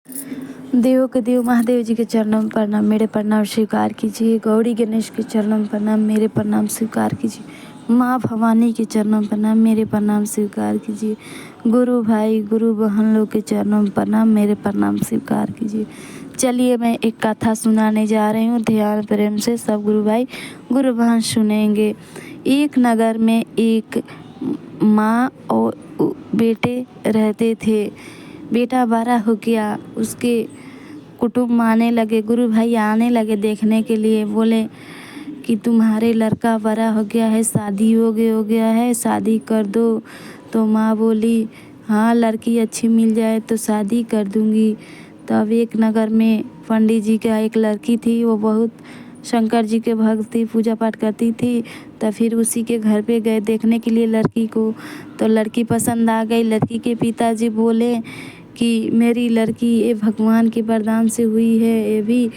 देवों के देव महादेव जी के चरणों में प्रणाम, मेरे प्रणाम स्वीकार कीजिए। गौरी गणेश के चरणों में प्रणाम, मेरे प्रणाम स्वीकार कीजिए। माँ भवानी के चरणों में प्रणाम, मेरे प्रणाम स्वीकार कीजिए। गुरु भाई गुरु बहन लोग के चरणों में प्रणाम, मेरे प्रणाम स्वीकार कीजिए। चलिए मैं एक कथा सुनाने जा रही हूँ, ध्यान प्रेम से सब गुरु भाई गुरु बहन सुनेंगे। एक नगर में एक माँ और बेटे रहते थे। बेटा बड़ा हो गया, उसके कुटुंब आने लगे, गुरु भाई आने लगे देखने के लिए। बोले कि तुम्हारे लड़का बड़ा हो गया है, शादी हो गया है, शादी कर दो। तो माँ बोली हाँ, लड़की अच्छी मिल जाए तो शादी कर दूंगी। तब एक नगर में पंडित जी का एक लड़की थी, वो बहुत शंकर जी के भक्त थी, पूजा पाठ करती थी। तो फिर उसी के घर पे गए देखने के लिए लड़की को। तो लड़की पसंद आ गई। लड़की के पिताजी बोले कि मेरी लड़की ये भगवान के वरदान से हुई है, ये भी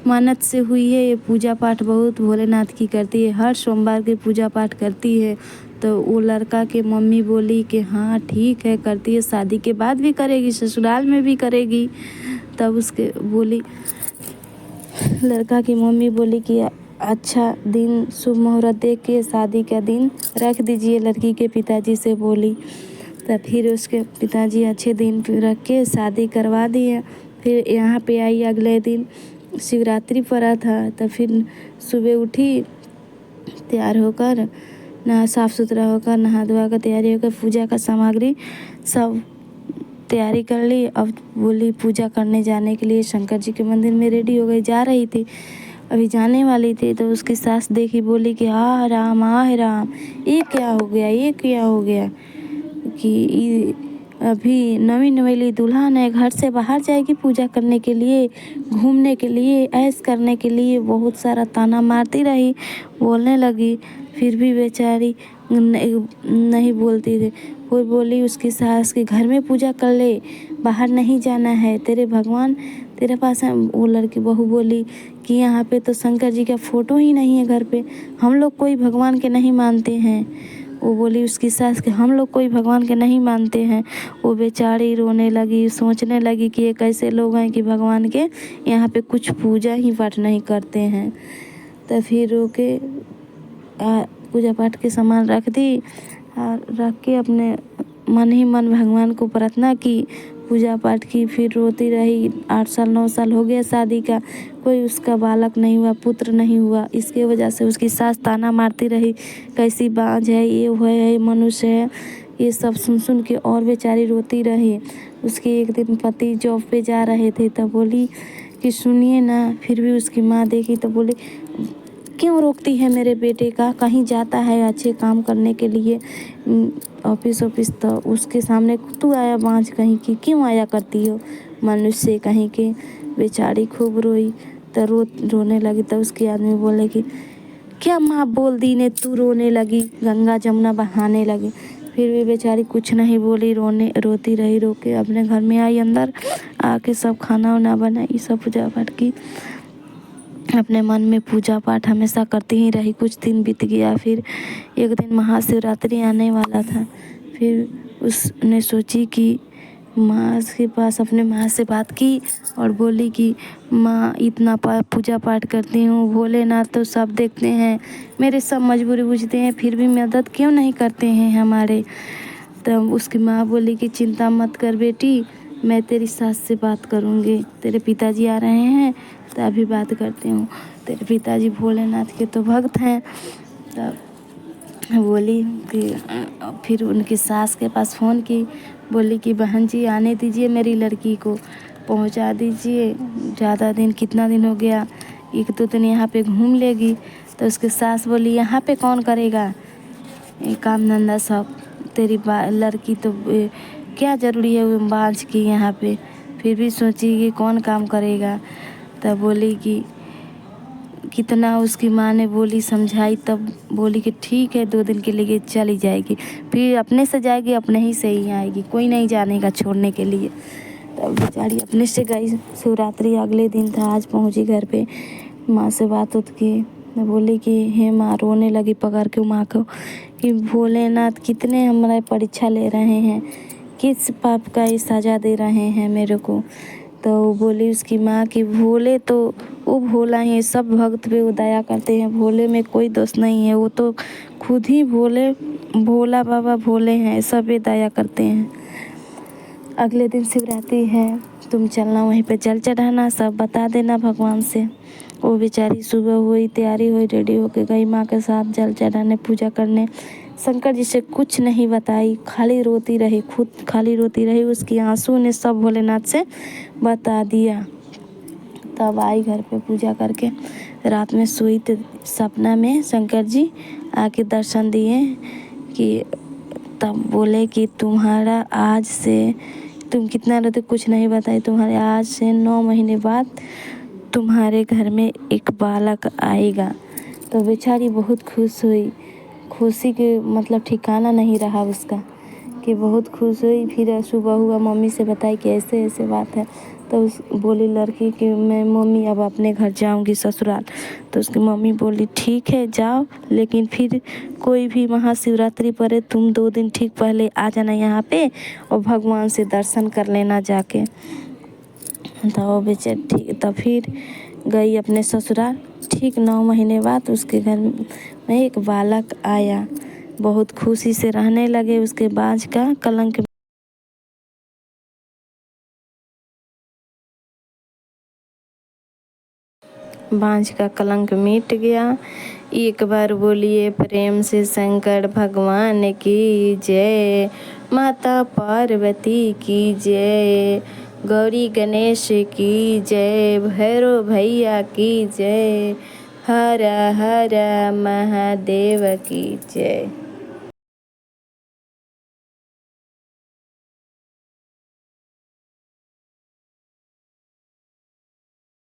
मन्नत से हुई है, ये पूजा पाठ बहुत भोलेनाथ की करती है, हर सोमवार के पूजा पाठ करती है। तो वो लड़का के मम्मी बोली कि हाँ ठीक है, करती है, शादी के बाद भी करेगी, ससुराल में भी करेगी। तब उसके बोली, लड़का की मम्मी बोली कि अच्छा दिन शुभ मुहूर्त देख के शादी का दिन रख दीजिए, लड़की के पिताजी से बोली। तब फिर उसके पिताजी अच्छे दिन रख के शादी करवा दिए। फिर यहाँ पे आई, अगले दिन शिवरात्रि पड़ा था। तब फिर सुबह उठी, तैयार होकर साफ़ सुथरा होकर नहा धोवा कर तैयारी होकर पूजा का सामग्री सब तैयारी कर ली। अब बोली पूजा करने जाने के लिए शंकर जी के मंदिर में रेडी हो गई, जा रही थी, अभी जाने वाली थी। तो उसकी सास देखी, बोली कि आह राम ये क्या हो गया, ये क्या हो गया कि अभी नवी नवेली दुल्हन है, घर से बाहर जाएगी पूजा करने के लिए, घूमने के लिए, ऐश करने के लिए। बहुत सारा ताना मारती रही, बोलने लगी। फिर भी बेचारी नहीं बोलती थी। कोई बोली उसकी सास के घर में पूजा कर ले, बाहर नहीं जाना है, तेरे भगवान तेरे पास है। वो लड़की बहू बोली कि यहाँ पे तो शंकर जी का फोटो ही नहीं है घर पे, हम लोग कोई भगवान के नहीं मानते हैं। वो बोली उसकी सास के हम लोग कोई भगवान के नहीं मानते हैं। वो बेचारी रोने लगी, सोचने लगी कि ये कैसे लोग हैं कि भगवान के यहाँ पे कुछ पूजा ही पाठ नहीं करते हैं। तो फिर रो के पूजा पाठ के सामान रख दी और रख के अपने मन ही मन भगवान को प्रार्थना की, पूजा पाठ की। फिर रोती रही। 8 साल 9 साल हो गया शादी का, कोई उसका बालक नहीं हुआ, पुत्र नहीं हुआ। इसके वजह से उसकी सास ताना मारती रही, कैसी बांझ है, ये मनुष्य है, ये सब सुन सुन के और बेचारी रोती रही। उसके एक दिन पति जॉब पे जा रहे थे, तब बोली कि सुनिए ना। फिर भी उसकी माँ देखी तो बोली क्यों रोकती है मेरे बेटे का, कहीं जाता है अच्छे काम करने के लिए ऑफिस, तो उसके सामने तू आया बांझ कहीं की, क्यों आया करती हो मनुष्य कहीं के। बेचारी खूब रोई। तो रोने लगी। तो उसके आदमी बोले कि क्या माँ बोल दी ने तू रोने लगी, गंगा जमुना बहाने लगी। फिर भी बेचारी कुछ नहीं बोली, रोती रही। रो के अपने घर में आई, अंदर आके सब खाना वाना बनाई, सब पूजा पाठ की। अपने मन में पूजा पाठ हमेशा करती ही रही। कुछ दिन बीत गया। फिर एक दिन महाशिवरात्रि आने वाला था। फिर उसने सोची कि माँ के पास, अपने माँ से बात की और बोली कि माँ इतना पूजा पाठ करती हूँ, भोलेनाथ तो सब देखते हैं, मेरे सब मजबूरी बुझते हैं, फिर भी मदद क्यों नहीं करते हैं हमारे। तब उसकी माँ बोली कि चिंता मत कर बेटी, मैं तेरी सास से बात करूँगी, तेरे पिताजी आ रहे हैं तो अभी बात करती हूँ। तेरे पिताजी भोलेनाथ के तो भक्त हैं। तब बोली कि फिर उनकी सास के पास फ़ोन की, बोली कि बहन जी आने दीजिए, मेरी लड़की को पहुंचा दीजिए, ज़्यादा दिन, कितना दिन हो गया, 1-2 दिन यहाँ पे घूम लेगी। तो उसकी सास बोली यहाँ पे कौन करेगा ये काम धंधा सब, तेरी लड़की तो क्या ज़रूरी है वो बांझ की यहाँ पे। फिर भी सोची कि कौन काम करेगा। तब बोली कि कितना उसकी माँ ने बोली, समझाई, तब बोली कि ठीक है 2 दिन के लिए चली जाएगी, फिर अपने से जाएगी, अपने ही से ही आएगी, कोई नहीं जानेगा छोड़ने के लिए। तब बेचारी अपने से गई। शिवरात्रि अगले दिन था, आज पहुँची घर पे, माँ से बात उत की। बोली कि हे माँ, रोने लगी पकड़ के माँ को कि भोलेनाथ कितने हमारा परीक्षा ले रहे हैं, किस पाप का ये सज़ा दे रहे हैं मेरे को। तो वो बोली उसकी माँ कि भोले तो वो भोला है, सब भक्त पे वो दया करते हैं, भोले में कोई दोष नहीं है, वो तो खुद ही भोला बाबा भोले हैं, सब पे दया करते हैं। अगले दिन शिवरात्रि है, तुम चलना वहीं पे जल चढ़ाना, सब बता देना भगवान से। वो बेचारी सुबह हुई, तैयारी हुई, रेडी होके गई माँ के साथ जल चढ़ाने, पूजा करने। शंकर जी से कुछ नहीं बताई, खाली रोती रही, खुद खाली रोती रही, उसकी आंसू ने सब भोलेनाथ से बता दिया। तब आई घर पे पूजा करके, रात में सोई तो सपना में शंकर जी आके दर्शन दिए कि तब बोले कि तुम्हारा आज से, तुम कितना रोते कुछ नहीं बताई, तुम्हारे आज से 9 महीने बाद तुम्हारे घर में एक बालक आएगा। तो बेचारी बहुत खुश हुई, खुशी के मतलब ठिकाना नहीं रहा उसका, कि बहुत खुश हुई। फिर सुबह हुआ, मम्मी से बताई कि ऐसे ऐसे बात है। तो उस बोली लड़की कि मैं मम्मी अब अपने घर जाऊंगी ससुराल। तो उसकी मम्मी बोली ठीक है जाओ, लेकिन फिर कोई भी महाशिवरात्रि पड़े तुम 2 दिन ठीक पहले आ जाना यहाँ पे और भगवान से दर्शन कर लेना जाके। तो वो बेचारी ठीक, तब फिर गई अपने ससुराल। ठीक 9 महीने बाद उसके घर में एक बालक आया, बहुत खुशी से रहने लगे। उसके बाँझ का कलंक मिट गया। एक बार बोलिए प्रेम से शंकर भगवान की जय, माता पार्वती की जय, गौरी गणेश की जय, भैरव भैया की जय, हर हर महादेव की जय।